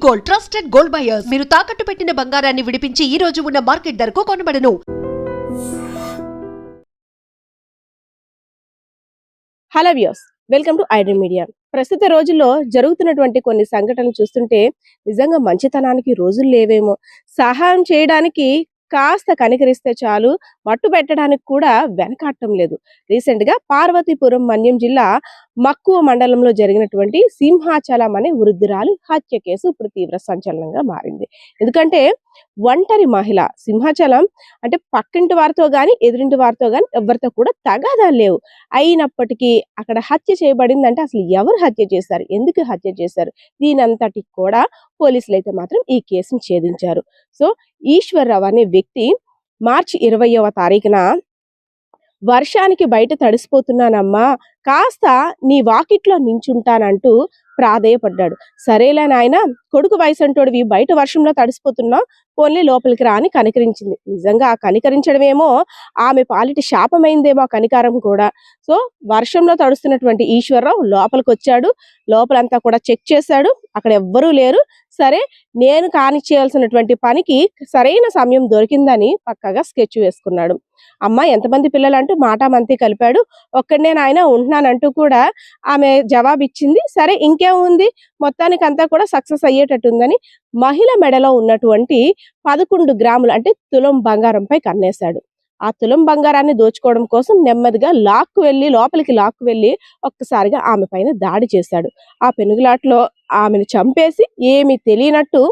Gold, trusted gold buyers. మీరు తాకట్టు పెట్టిన బంగారాన్ని విడిపించి ఈ రోజు ఉన్న మార్కెట్ ధరకు కొనబడను. Hello views, welcome to iDream media. ప్రస్తుత రోజుల్లో జరుగుతున్నటువంటి కొన్ని సంఘటనలు చూస్తుంటే నిజంగా మంచితనానికి రోజులు లేవేమో. సహాయం చేయడానికి కాస్త కనికరిస్తే చాలు, మట్టు పెట్టడానికి కూడా వెనకాడటం లేదు. రీసెంట్ గా పార్వతీపురం మన్యం జిల్లా మక్కువ మండలంలో జరిగినటువంటి సింహాచలం అనే వృద్ధురాలి హత్య కేసు ఇప్పుడు తీవ్ర సంచలనంగా మారింది. ఎందుకంటే ఒంటరి మహిళ, సింహాచలం అంటే పక్కింటి వారితో గాని ఎదురింటి వారితో గాని ఎవరితో కూడా తగాదాలు లేవు. అయినప్పటికీ అక్కడ హత్య చేయబడిందంటే అసలు ఎవరు హత్య చేశారు, ఎందుకు హత్య చేశారు, దీనంతటికి కూడా పోలీసులు అయితే మాత్రం ఈ కేసును ఛేదించారు. సో ఈశ్వర్రావు అనే వ్యక్తి మార్చి 20వ తారీఖున వర్షానికి బయట తడిసిపోతున్నానమ్మా, కాస్త నీ వాకిట్లో నించుంటానంటూ ప్రాధేయపడ్డాడు. సరేలే నాయన, కొడుకు వయసంటోడివి, బయట వర్షంలో తడిసిపోతున్నా, పోన్లీ లోపలికి రా అని కనికరించింది. నిజంగా ఆ కనికరించడమేమో ఆమె పాలిటి శాపమైందేమో ఆ కనికారం కూడా. సో వర్షంలో తడుస్తున్నటువంటి ఈశ్వర్రావు లోపలికి వచ్చాడు. లోపలంతా కూడా చెక్ చేశాడు, అక్కడ ఎవ్వరూ లేరు. సరే, నేను కానిచ్చేయాల్సినటువంటి పనికి సరైన సమయం దొరికిందని పక్కగా స్కెచ్ వేసుకున్నాడు. అమ్మ ఎంతమంది పిల్లలు అంటూ మాటామంతి కలిపాడు. ఒక్కడనే నాయన ఉంటున్నానంటూ కూడా ఆమె జవాబిచ్చింది. సరే ఇంకేముంది, మొత్తానికి అంతా కూడా సక్సెస్ అయ్యేటట్టుందని మహిళ మెడలో ఉన్నటువంటి 11 గ్రాములు అంటే తులం బంగారంపై కన్నేశాడు. ఆ తులం బంగారాన్ని దోచుకోవడం కోసం నెమ్మదిగా లోపలికి లాక్కు వెళ్ళి ఒక్కసారిగా ఆమె పైన దాడి చేశాడు. ఆ పెనుగులాట్లో ఆమెను చంపేసి ఏమీ తెలియనట్టు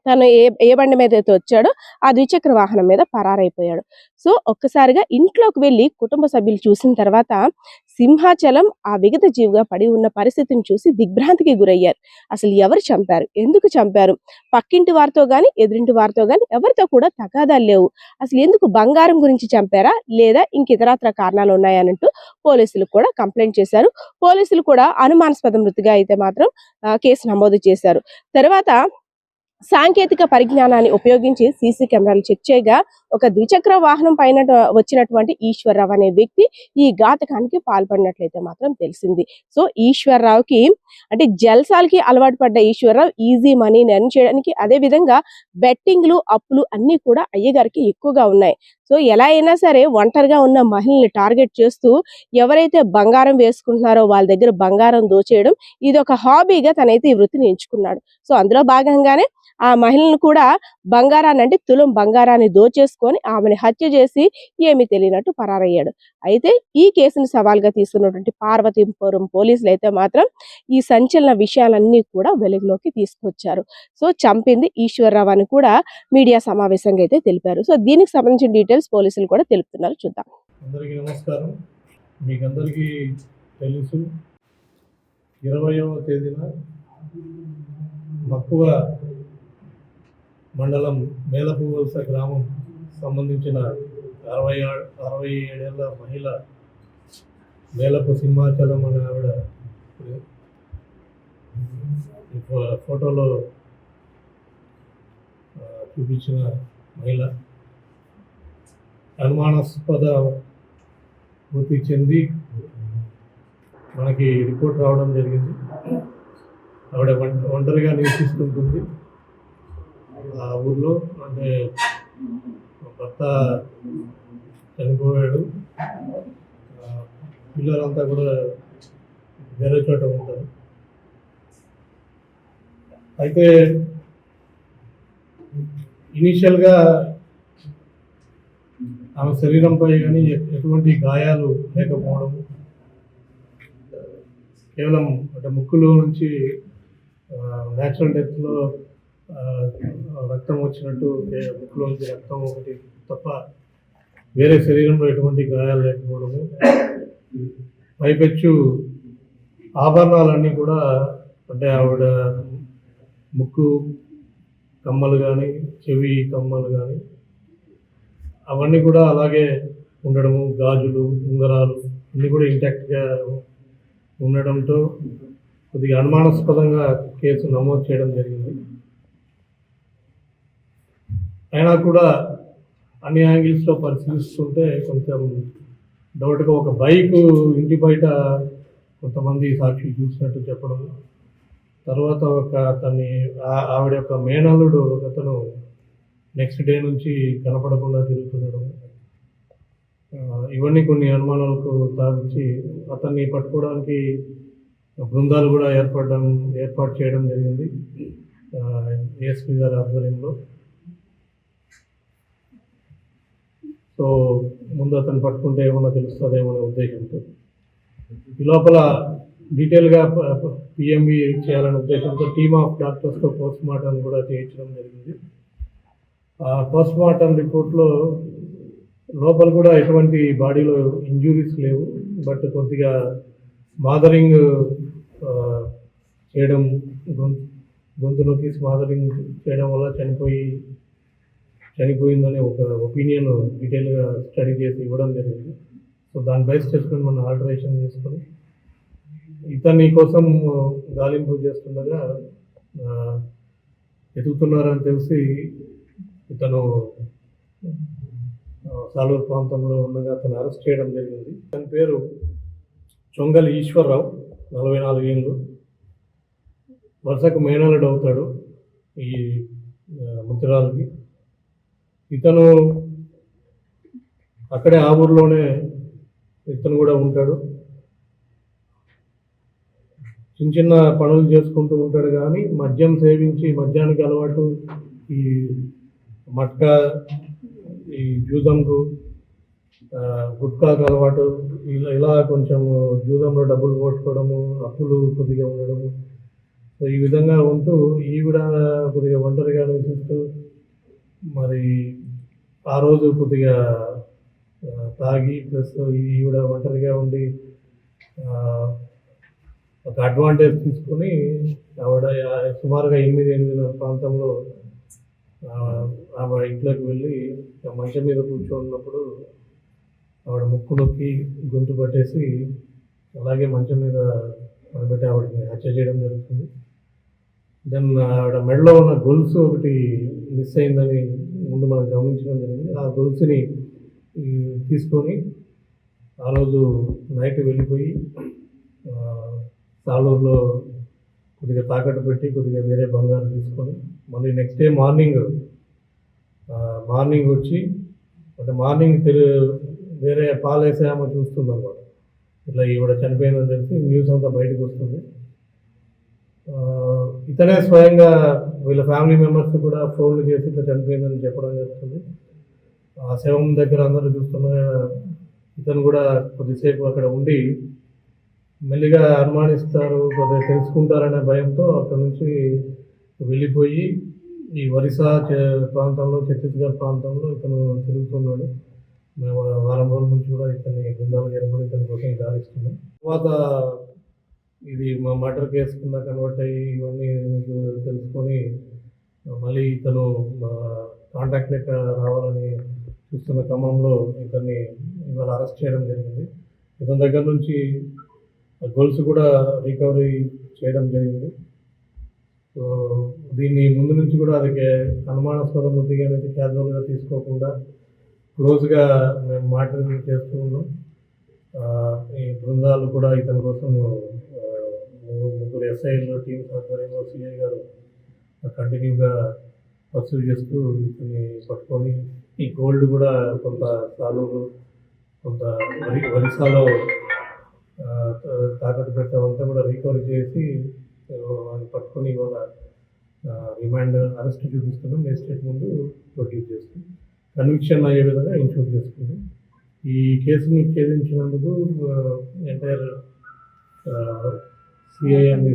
తను ఏ బండి మీద అయితే వచ్చాడో ఆ ద్విచక్ర వాహనం మీద పరారైపోయాడు. సో ఒక్కసారిగా ఇంట్లోకి వెళ్ళి కుటుంబ సభ్యులు చూసిన తర్వాత సింహాచలం ఆ విగత జీవిగా పడి ఉన్న పరిస్థితిని చూసి దిగ్భ్రాంతికి గురయ్యారు. అసలు ఎవరు చంపారు, ఎందుకు చంపారు, పక్కింటి వారితో గాని ఎదురింటి వారితో గాని ఎవరితో కూడా తగాదాలు లేవు, అసలు ఎందుకు బంగారం గురించి చంపారా లేదా ఇంక ఇతరత్ర కారణాలు ఉన్నాయనంటూ పోలీసులు కూడా కంప్లైంట్ చేశారు. పోలీసులు కూడా అనుమానాస్పద మృతిగా అయితే మాత్రం కేసు నమోదు చేశారు. తర్వాత సాంకేతిక పరిజ్ఞానాన్ని ఉపయోగించి సీసీ కెమెరాలు చెక్ చేయగా ఒక ద్విచక్ర వాహనం పైన వచ్చినటువంటి ఈశ్వర్రావు అనే వ్యక్తి ఈ ఘాతకానికి పాల్పడినట్లయితే మాత్రం తెలిసింది. సో ఈశ్వర్రావుకి అంటే జల్సాలకి అలవాటు పడ్డ ఈశ్వర్రావు ఈజీ మనీని ఎర్న్ చేయడానికి, అదే విధంగా బెట్టింగ్లు అప్పులు అన్ని కూడా అయ్యగారికి ఎక్కువగా ఉన్నాయి. సో ఎలా అయినా సరే ఒంటరిగా ఉన్న మహిళల్ని టార్గెట్ చేస్తూ ఎవరైతే బంగారం వేసుకుంటున్నారో వాళ్ళ దగ్గర బంగారం దోచేయడం, ఇది ఒక హాబీగా తనైతే ఈ వృత్తిని ఎంచుకున్నాడు. సో అందులో భాగంగానే ఆ మహిళను కూడా బంగారాన్ని అంటే తులం బంగారాన్ని దోచేసుకొని ఆమెను హత్య చేసి ఏమీ తెలియనట్టు పరారయ్యాడు. అయితే ఈ కేసును సవాల్గా తీసుకున్నటువంటి పార్వతీపురం పోలీసులు అయితే మాత్రం ఈ సంచలన విషయాలన్నీ కూడా వెలుగులోకి తీసుకొచ్చారు. సో చంపింది ఈశ్వర్రావు అని కూడా మీడియా సమావేశంగా అయితే తెలిపారు. సో దీనికి సంబంధించిన డీటెయిల్స్ పోలీసులు కూడా తెలుపుతున్నారు. చూద్దాం. అందరికీ నమస్కారం. మీకందరికీ తెలుసు, 20వ తేదీన మక్కువ మండలం మేలపువలస గ్రామం సంబంధించిన 67 ఏళ్ల మహిళ మేలపు సింహాచలం అనే ఆవిడ ఫోటోలో చూపించిన మహిళ అనుమానాస్పద మృతి చెంది మనకి రిపోర్ట్ రావడం జరిగింది. ఆవిడ ఒంటరిగా నివసిస్తుంటుంది ఆ ఊర్లో. అంటే భర్త చనిపోయాడు, పిల్లలంతా కూడా వేరే చోట ఉంటారు. అయితే ఇనీషియల్గా ఆమె శరీరంపై కానీ ఎటువంటి గాయాలు లేకపోవడం, కేవలం అంటే ముక్కులో నుంచి న్యాచురల్ డెత్లో రక్తం వచ్చినట్టు, ముక్కులో నుంచి రక్తం ఒకటి తప్ప వేరే శరీరంలో ఎటువంటి గాయాలు లేకపోవడము, పైపెచ్చు ఆభరణాలన్నీ కూడా అంటే ఆవిడ ముక్కు కమ్మలు కానీ చెవి కమ్మలు కానీ అవన్నీ కూడా అలాగే ఉండడము, గాజులు ఉంగరాలు అన్నీ కూడా ఇంటాక్ట్గా ఉండడంతో కొద్దిగా అనుమానాస్పదంగా కేసు నమోదు చేయడం జరిగింది. అయినా కూడా అన్ని యాంగిల్స్లో పరిశీలిస్తుంటే కొంచెం డౌట్గా ఒక బైక్ ఇంటి బయట కొంతమంది సాక్షులు చూసినట్టు చెప్పడం, తర్వాత ఆవిడ యొక్క మేనల్లుడు అతను నెక్స్ట్ డే నుంచి కనపడకుండా తిరుగుతుండడం, ఇవన్నీ కొన్ని అనుమానాలకు తావించి అతన్ని పట్టుకోవడానికి బృందాలు కూడా ఏర్పాటు చేయడం జరిగింది ఏఎస్పీ గారి ఆధ్వర్యంలో. సో ముందు అతను పట్టుకుంటే ఏమన్నా తెలుస్తుందేమో అనే ఉద్దేశంతో ఈ లోపల డీటెయిల్గా పిఎంవి చేయాలనే ఉద్దేశంతో టీమ్ ఆఫ్ డాక్టర్స్తో పోస్ట్ మార్టం కూడా చేయించడం జరిగింది. ఆ పోస్ట్ మార్టం రిపోర్ట్లో లోపల కూడా ఎటువంటి బాడీలో ఇంజురీస్ లేవు, బట్ కొద్దిగా స్మాదరింగ్ చేయడం, గొంతులోకి స్మాదరింగ్ చేయడం వల్ల చనిపోయిందనే ఒక ఒపీనియన్ డీటెయిల్గా స్టడీ చేసి ఇవ్వడం జరిగింది. సో దాన్ని బేస్ చేసుకొని మనం ఆల్టరేషన్ చేసుకొని ఇతని కోసం గాలింపు చేస్తుండగా ఎదుగుతున్నారని తెలిసి ఇతను సాలూరు ప్రాంతంలో ఉండగా అతను అరెస్ట్ చేయడం జరిగింది. తన పేరు చొంగలి ఈశ్వరరావు, 44 ఏళ్ళు. వరుసకు మేనల్లుడు అవుతాడు ఈ ముద్రాలకి. ఇతను అక్కడే ఆ ఊర్లోనే ఇతను కూడా ఉంటాడు. చిన్న చిన్న పనులు చేసుకుంటూ ఉంటాడు, కానీ మద్యం సేవించి మద్యానికి అలవాటు, ఈ మట్కా, ఈ జూదంకు, గుట్కాకు అలవాటు, ఇలా కొంచెం జూదంలో డబ్బులు పోట్టుకోవడము, అప్పులు కొద్దిగా ఉండడము. సో ఈ విధంగా ఉంటూ ఈవిడ కొద్దిగా ఒంటరిగా నివసిస్తూ మరి ఆ రోజు కొద్దిగా తాగి ప్లస్ ఈవిడ ఒంటరిగా ఉండి ఒక అడ్వాంటేజ్ తీసుకుని ఆవిడ సుమారుగా 8 ప్రాంతంలో ఆవిడ ఇంట్లోకి వెళ్ళి మంచం మీద కూర్చోన్నప్పుడు ఆవిడ ముక్కు నొక్కి గొంతు పట్టేసి అలాగే మంచం మీద పెట్టి ఆవిడని హత్య చేయడం జరుగుతుంది. దెన్ ఆవిడ మెడలో ఉన్న గొలుసు ఒకటి మిస్ అయిందని ముందు మనం గమనించడం జరిగింది. ఆ గొలుసుని తీసుకొని ఆ రోజు నైట్ వెళ్ళిపోయి సాలూరులో కొద్దిగా తాకట్టు పెట్టి కొద్దిగా వేరే బంగారం తీసుకొని మళ్ళీ నెక్స్ట్ డే మార్నింగ్ వచ్చి అంటే మార్నింగ్ వేరే పాలేసే ఆమె చూస్తుంది అన్నమాట. ఇట్లా ఈవిడ చనిపోయిందని తెలిసి న్యూస్ అంతా బయటకు వస్తుంది. ఇతనే స్వయంగా వీళ్ళ ఫ్యామిలీ మెంబర్స్ కూడా ఫోన్లు చేసి ఇట్లా చనిపోయిందని చెప్పడం జరుగుతుంది. ఆ శవం దగ్గర అందరూ చూస్తుండగా ఇతను కూడా కొద్దిసేపు అక్కడ ఉండి మెల్లిగా అనుమానిస్తారు, కొద్దిగా తెలుసుకుంటారనే భయంతో అక్కడ నుంచి వెళ్ళిపోయి ఈ ఒరిస్సా ప్రాంతంలో, ఛత్తీస్గఢ్ ప్రాంతంలో ఇతను తిరుగుతున్నాడు. మేము వారం రోజుల నుంచి కూడా ఇతన్ని బృందాలు ఏర్పడి ఇతని కోసం గాలిస్తున్నాం. తర్వాత ఇది మా మర్డర్ కేసు కింద కన్వర్ట్ అయ్యి ఇవన్నీ తెలుసుకొని మళ్ళీ ఇతను కాంటాక్ట్ లెక్క రావాలని చూస్తున్న క్రమంలో ఇతన్ని ఇవాళ అరెస్ట్ చేయడం జరిగింది. ఇతని దగ్గర నుంచి గొలుసు కూడా రికవరీ చేయడం జరిగింది. సో దీన్ని ముందు నుంచి కూడా అది అనుమానాస్పద బుద్ధిగా అనేది క్యాజువల్గా తీసుకోకుండా క్లోజ్గా మేము మానిటరింగ్ చేస్తూ ఉన్నాం. ఈ బృందాలు కూడా ఇతని కోసం 3 ఎస్ఐలు టీమ్స్ ఆధ్వర్యంలో సిఐ గారు కంటిన్యూగా పర్సూ చేస్తూ ఇతన్ని పట్టుకొని ఈ గోల్డ్ కూడా కొంత సాలూరు, కొంత ఒరిస్సాలో తాకట్టు పెట్టామంతా కూడా రికవరీ చేసి వాళ్ళని పట్టుకొని ఇవాళ రిమాండ్ అరెస్ట్ చూపిస్తున్నాం. మేజిస్ట్రేట్ ముందు ప్రొడ్యూస్ చేస్తాం. కన్విక్షన్ అయ్యే విధంగా ఇన్షూర్ చేసుకుంటాం. ఈ కేసుని ఛేదించినందుకు entire CI and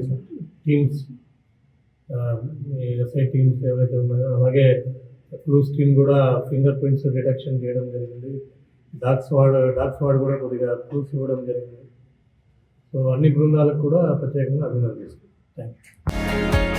teams, SI teams ఏవైతే ఉన్నాయో, అలాగే క్లూస్ టీమ్ కూడా ఫింగర్ ప్రింట్స్ డిటెక్షన్ చేయడం జరిగింది. డాగ్ స్వాడ్ కూడా కొద్దిగా క్లూస్ ఇవ్వడం జరిగింది. సో అన్ని బృందాలకు కూడా ప్రత్యేకంగా అభినందిస్తున్నాం. Thank you.